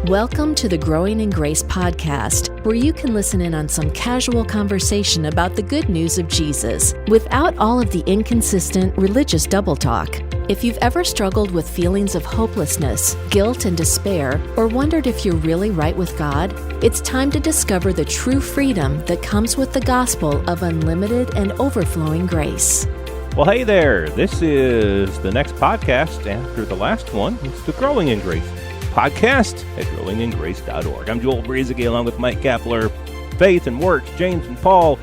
Welcome to the Growing in Grace podcast, where you can listen in on some casual conversation about the good news of Jesus without all of the inconsistent religious double talk. If you've ever struggled with feelings of hopelessness, guilt, and despair, or wondered if you're really right with God, it's time to discover the true freedom that comes with the gospel of unlimited and overflowing grace. Well, hey there. This is the next podcast after the last one. It's the Growing in Grace podcast at growingingrace.org. I'm Joel Breezegay along with Mike Kapler, Faith and Works, James and Paul.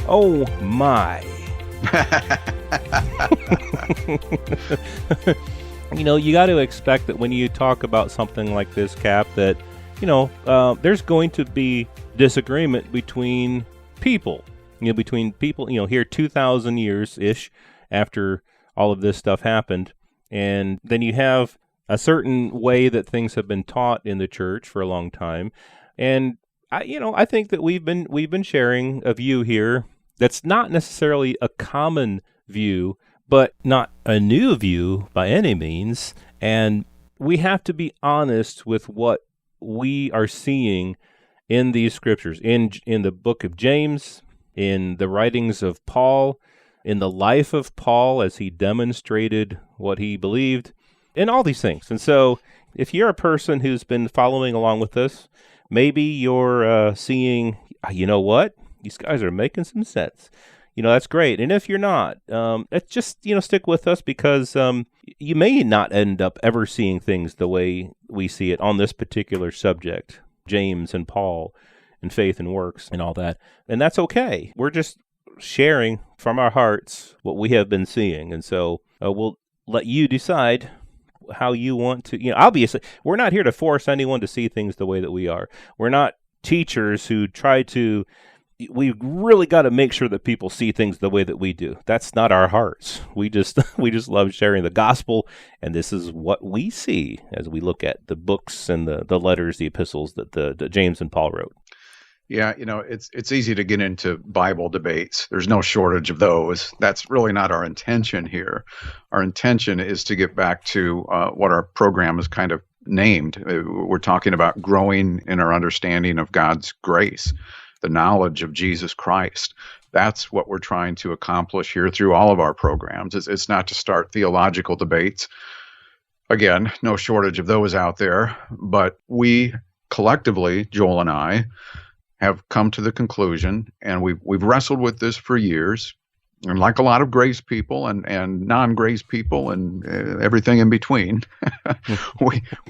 Oh, my. You got to expect that when you talk about something like this, Cap, that, there's going to be disagreement between people. Here 2,000 years-ish after all of this stuff happened. And then you have a certain way that things have been taught in the church for a long time. And I think that we've been sharing a view here that's not necessarily a common view, but not a new view by any means. And we have to be honest with what we are seeing in these scriptures, in the book of James, in the writings of Paul, in the life of Paul as he demonstrated what he believed, and all these things. And so if you're a person who's been following along with us, maybe you're seeing, you know what? These guys are making some sense. That's great. And if you're not, just, stick with us because you may not end up ever seeing things the way we see it on this particular subject, James and Paul and faith and works and all that. And that's okay. We're just sharing from our hearts what we have been seeing. And so we'll let you decide how you want to, obviously, we're not here to force anyone to see things the way that we are. We're not teachers who try to, we really got to make sure that people see things the way that we do. That's not our hearts. We just love sharing the gospel, and this is what we see as we look at the books and the letters, the epistles that the James and Paul wrote. Yeah, it's easy to get into Bible debates. There's no shortage of those. That's really not our intention here. Our intention is to get back to what our program is kind of named. We're talking about growing in our understanding of God's grace, the knowledge of Jesus Christ. That's what we're trying to accomplish here through all of our programs. It's not to start theological debates. Again, no shortage of those out there. But we collectively, Joel and I, have come to the conclusion, and we've wrestled with this for years, and like a lot of grace people and non-grace people and everything in between,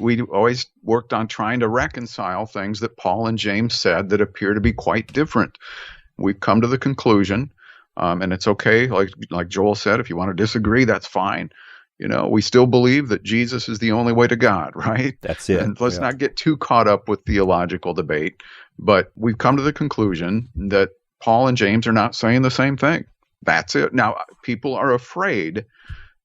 we always worked on trying to reconcile things that Paul and James said that appear to be quite different. We've come to the conclusion, and it's okay, like Joel said, if you want to disagree, that's fine. We still believe that Jesus is the only way to God, right? That's it. And let's not get too caught up with theological debate. But we've come to the conclusion that Paul and James are not saying the same thing. That's it. Now, people are afraid.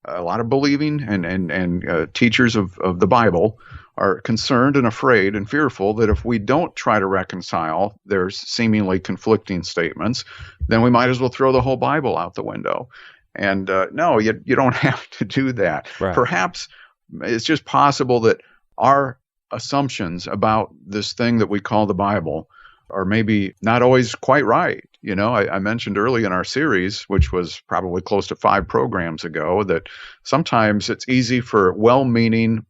A lot of believing and teachers of the Bible are concerned and afraid and fearful that if we don't try to reconcile their seemingly conflicting statements, then we might as well throw the whole Bible out the window. And no, you don't have to do that. Right. Perhaps it's just possible that our assumptions about this thing that we call the Bible are maybe not always quite right. I mentioned early in our series, which was probably close to 5 programs ago, that sometimes it's easy for well-meaning,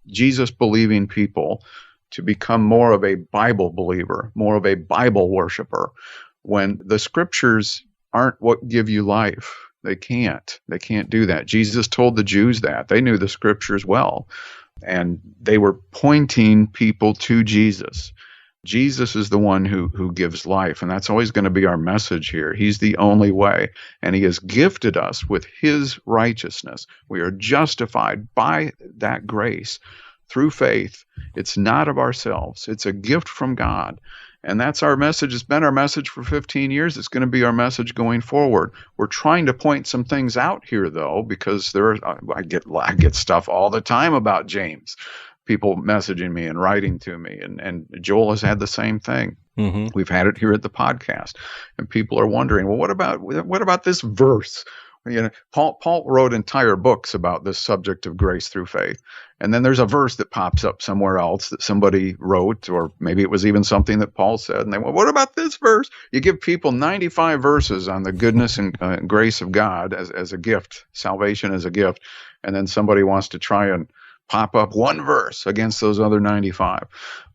Jesus-believing people to become more of a Bible believer, more of a Bible worshiper, when the scriptures aren't what give you life. They can't do that. Jesus told the Jews that. They knew the scriptures well, and they were pointing people to Jesus. Jesus is the one who gives life, and that's always going to be our message here. He's the only way, and he has gifted us with his righteousness. We are justified by that grace through faith. It's not of ourselves. It's a gift from God. And that's our message. It's been our message for 15 years. It's going to be our message going forward. We're trying to point some things out here, though, because I get stuff all the time about James. People messaging me and writing to me, and Joel has had the same thing. Mm-hmm. We've had it here at the podcast, and people are wondering, well, what about this verse? Paul wrote entire books about this subject of grace through faith. And then there's a verse that pops up somewhere else that somebody wrote, or maybe it was even something that Paul said. And they went, what about this verse? You give people 95 verses on the goodness and grace of God as a gift, salvation as a gift. And then somebody wants to try and pop up one verse against those other 95.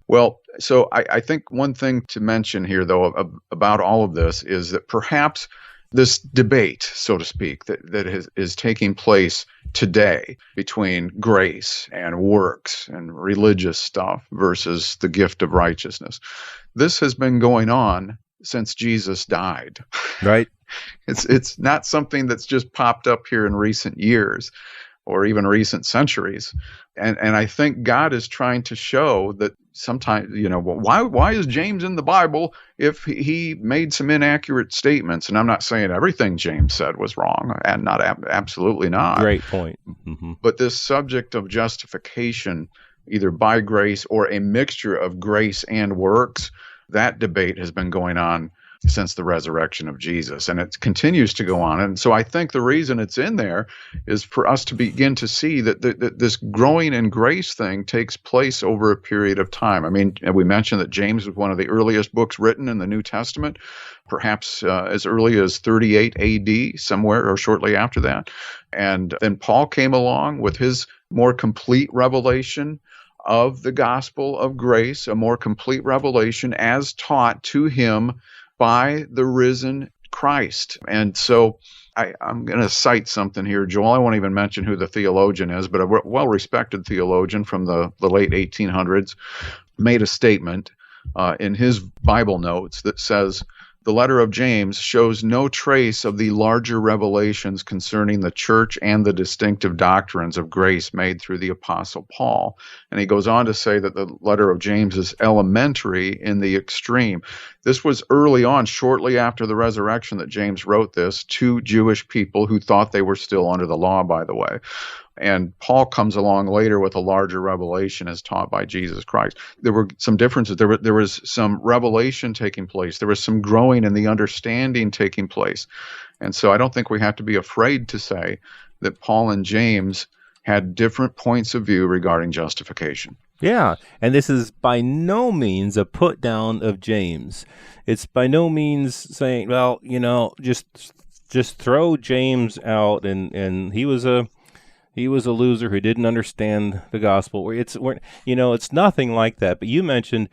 Well, so I think one thing to mention here, though, about all of this is that perhaps this debate, so to speak, that is taking place today between grace and works and religious stuff versus the gift of righteousness, this has been going on since Jesus died. Right. It's not something that's just popped up here in recent years or even recent centuries. And I think God is trying to show that sometimes, why is James in the Bible if he made some inaccurate statements? And I'm not saying everything James said was wrong, and not absolutely not. Great point. Mm-hmm. But this subject of justification, either by grace or a mixture of grace and works, that debate has been going on since the resurrection of Jesus, and it continues to go on. And so I think the reason it's in there is for us to begin to see that this growing in grace thing takes place over a period of time. I mean, we mentioned that James was one of the earliest books written in the New Testament, perhaps as early as 38 AD, somewhere or shortly after that. And then Paul came along with his more complete revelation of the gospel of grace, a more complete revelation as taught to him by the risen Christ. And so I'm going to cite something here, Joel. I won't even mention who the theologian is, but a well-respected theologian from the late 1800s made a statement in his Bible notes that says, the letter of James shows no trace of the larger revelations concerning the church and the distinctive doctrines of grace made through the Apostle Paul. And he goes on to say that the letter of James is elementary in the extreme. This was early on, shortly after the resurrection, that James wrote this to Jewish people who thought they were still under the law, by the way. And Paul comes along later with a larger revelation as taught by Jesus Christ. There were some differences. There was some revelation taking place. There was some growing in the understanding taking place. And so I don't think we have to be afraid to say that Paul and James had different points of view regarding justification. Yeah, and this is by no means a put down of James. It's by no means saying, well, just throw James out and he was a loser who didn't understand the gospel. It's nothing like that. But you mentioned,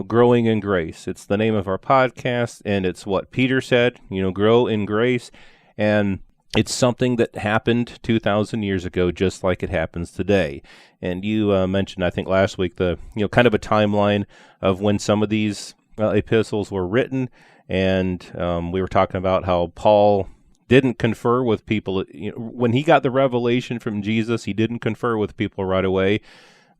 growing in grace. It's the name of our podcast, and it's what Peter said, grow in grace. And it's something that happened 2,000 years ago, just like it happens today. And you mentioned, I think last week, the kind of a timeline of when some of these epistles were written. And we were talking about how Paul didn't confer with people. When he got the revelation from Jesus, he didn't confer with people right away,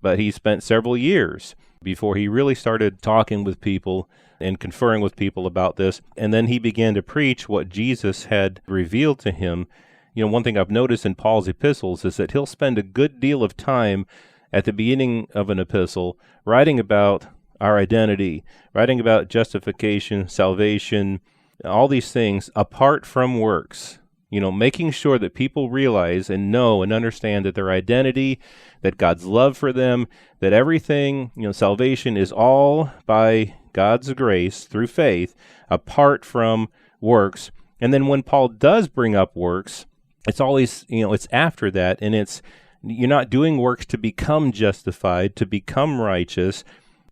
but he spent several years before he really started talking with people and conferring with people about this. And then he began to preach what Jesus had revealed to him. One thing I've noticed in Paul's epistles is that he'll spend a good deal of time at the beginning of an epistle writing about our identity, writing about justification, salvation, all these things apart from works, making sure that people realize and know and understand that their identity, that God's love for them, that everything, salvation is all by God's grace through faith apart from works. And then when Paul does bring up works, it's always, it's after that, and you're not doing works to become justified, to become righteous,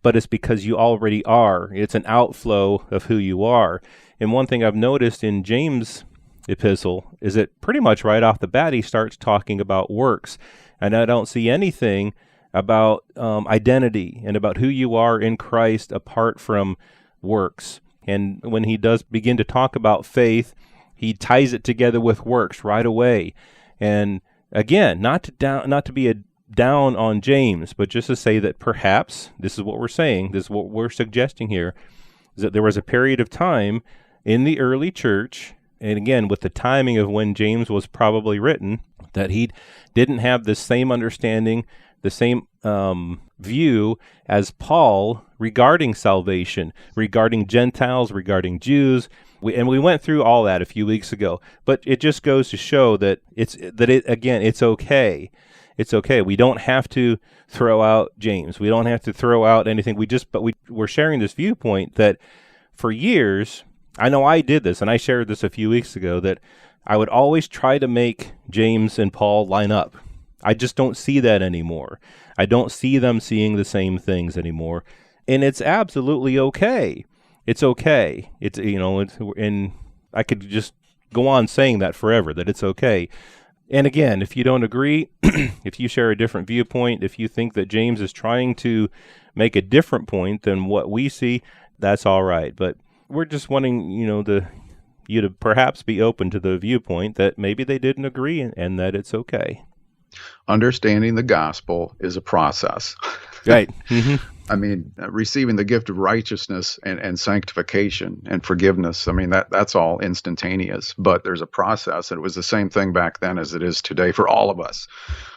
but it's because you already are. It's an outflow of who you are. And one thing I've noticed in James' epistle is that pretty much right off the bat, he starts talking about works. And I don't see anything about identity and about who you are in Christ apart from works. And when he does begin to talk about faith, he ties it together with works right away. And again, not to be down on James, but just to say that perhaps this is what we're saying, this is what we're suggesting here, is that there was a period of time in the early church, and again, with the timing of when James was probably written, that he didn't have the same understanding, the same view as Paul regarding salvation, regarding Gentiles, regarding Jews. We went through all that a few weeks ago, but it just goes to show that it's okay. It's okay. We don't have to throw out James. We don't have to throw out anything. We're sharing this viewpoint that for years, I know I did this, and I shared this a few weeks ago, that I would always try to make James and Paul line up. I just don't see that anymore. I don't see them seeing the same things anymore, and it's absolutely okay. It's okay. And I could just go on saying that forever, that it's okay. And again, if you don't agree, if you share a different viewpoint, if you think that James is trying to make a different point than what we see, that's all right. But we're just wanting, you to perhaps be open to the viewpoint that maybe they didn't agree and that it's okay. Understanding the gospel is a process. Right. Mm-hmm. I mean, receiving the gift of righteousness and sanctification and forgiveness, I mean, that's all instantaneous, but there's a process. And it was the same thing back then as it is today for all of us.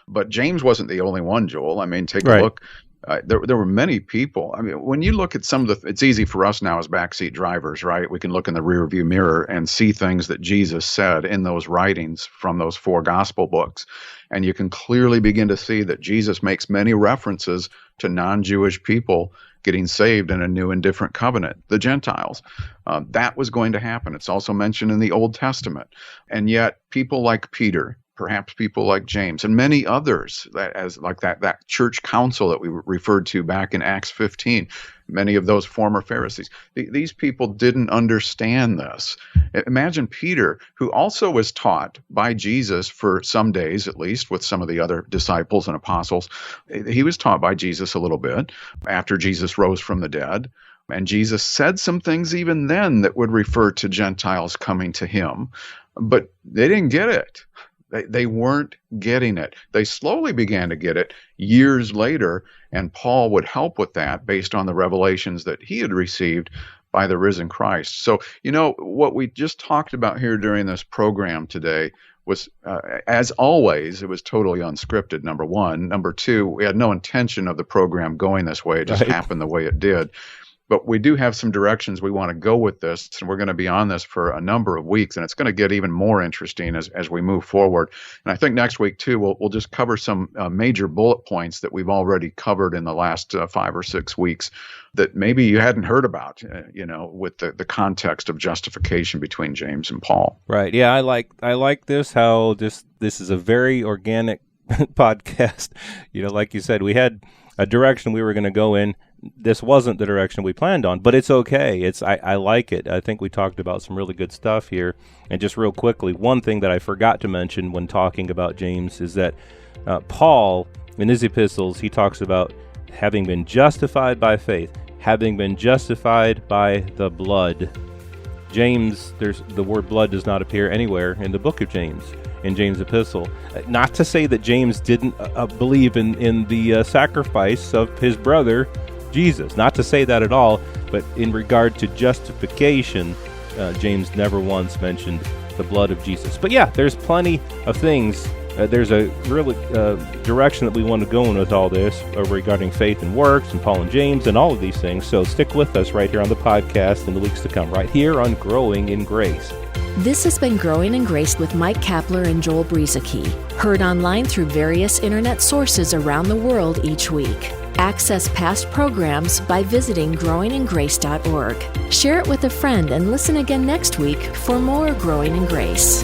But James wasn't the only one, Joel. I mean, take a look. There were many people. I mean, when you look at some of it's easy for us now as backseat drivers, right? We can look in the rearview mirror and see things that Jesus said in those writings from those 4 gospel books. And you can clearly begin to see that Jesus makes many references to non-Jewish people getting saved in a new and different covenant, the Gentiles. That was going to happen. It's also mentioned in the Old Testament. And yet people like Peter, perhaps people like James, and many others, that church council that we referred to back in Acts 15, many of those former Pharisees, these people didn't understand this. Imagine Peter, who also was taught by Jesus for some days, at least, with some of the other disciples and apostles. He was taught by Jesus a little bit after Jesus rose from the dead. And Jesus said some things even then that would refer to Gentiles coming to him, but they didn't get it. They weren't getting it. They slowly began to get it years later, and Paul would help with that based on the revelations that he had received by the risen Christ. So, what we just talked about here during this program today was, as always, it was totally unscripted, number one. Number two, we had no intention of the program going this way. It just happened the way it did. But we do have some directions we want to go with this, and we're going to be on this for a number of weeks, and it's going to get even more interesting as we move forward. And I think next week, too, we'll just cover some major bullet points that we've already covered in the last 5 or 6 weeks that maybe you hadn't heard about, with the context of justification between James and Paul. Right. Yeah, I like this, how this is a very organic podcast. Like you said, we had a direction we were going to go in. This wasn't the direction we planned on, but it's okay. I like it. I think we talked about some really good stuff here. And just real quickly, one thing that I forgot to mention when talking about James is that Paul, in his epistles, he talks about having been justified by faith, having been justified by the blood. James, the word blood does not appear anywhere in the book of James, in James' epistle. Not to say that James didn't believe in the sacrifice of his brother, Jesus. Not to say that at all, but in regard to justification, James never once mentioned the blood of Jesus. But yeah, there's plenty of things. There's a really direction that we want to go in with all this regarding faith and works and Paul and James and all of these things. So stick with us right here on the podcast in the weeks to come, right here on Growing in Grace. This has been Growing in Grace with Mike Kapler and Joel Brueseke, heard online through various internet sources around the world each week. Access past programs by visiting growingingrace.org. Share it with a friend and listen again next week for more Growing in Grace.